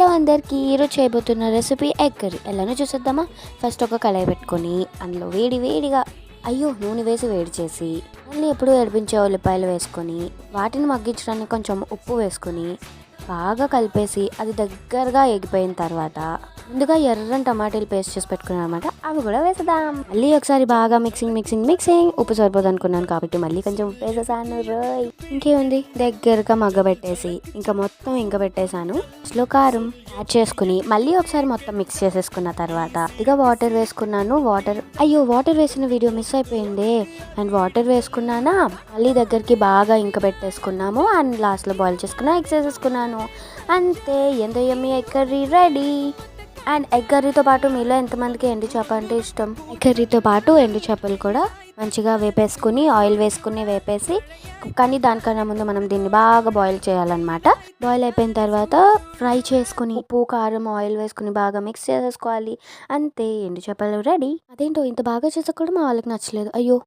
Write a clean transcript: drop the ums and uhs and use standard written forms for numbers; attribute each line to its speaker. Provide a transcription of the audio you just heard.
Speaker 1: Hello అందరికీ, ఈరోజు చేయబోతున్న రెసిపీ ఎగ్ కర్రీ. ఎలానో చూసేద్దామా. ఫస్ట్ ఒక కళాయి పెట్టుకొని అందులో వేడిగా నూనె వేసి వేడి చేసి మళ్ళీ ఎప్పుడు ఏడిపించే ఉల్లిపాయలు వేసుకొని వాటిని మగ్గించడానికి కొంచెం ఉప్పు వేసుకొని బాగా కలిపేసి అది దగ్గరగా ఎగిపోయిన తర్వాత ముందుగా ఎర్రని టమాటాలు పేస్ట్ చేసి పెట్టుకున్నాను అనమాట. అవి కూడా వేసేద్దాం. మళ్ళీ ఒకసారి బాగా మిక్సింగ్. ఉప్పు సరిపోదు అనుకున్నాను కాబట్టి మళ్ళీ కొంచెం ఉప్పు వేసేసాను. ఇంకేముంది, దగ్గరగా మగ్గబెట్టేసి ఇంకా మొత్తం పెట్టేశాను. లో కారం యాడ్ చేసుకుని మళ్ళీ ఒకసారి మొత్తం మిక్స్ చేసేసుకున్న తర్వాత ఇక వాటర్ వేసుకున్నాను. వాటర్ వేసిన వీడియో మిస్ అయిపోయింది. అండ్ వాటర్ వేసుకున్నానా, మళ్ళీ దగ్గరికి బాగా పెట్టేసుకున్నాము. అండ్ లాస్ట్లో బాయిల్ చేసుకున్నా ఎగ్స్ వేసేసుకున్నాను. అంతే, ఎంతో yummy egg curry ready. And egg కర్రీతో పాటు మీలో ఎంతమందికి ఎండు చేప అంటే ఇష్టం? ఎగ్ కర్రీతో పాటు ఎండు చేపలు కూడా మంచిగా వేపేసుకుని ఆయిల్ వేసుకుని వేపేసి, కానీ దానికన్నా ముందు మనం దీన్ని బాగా బాయిల్ చేయాలన్నమాట. బాయిల్ అయిపోయిన తర్వాత ఫ్రై చేసుకుని ఉప్పు కారం ఆయిల్ వేసుకుని బాగా మిక్స్ చేసేసుకోవాలి. అంతే, ఎండు చేపలు రెడీ. అదేంటో ఇంత బాగా చేసా కూడా మా వాళ్ళకి నచ్చలేదు. అయ్యో.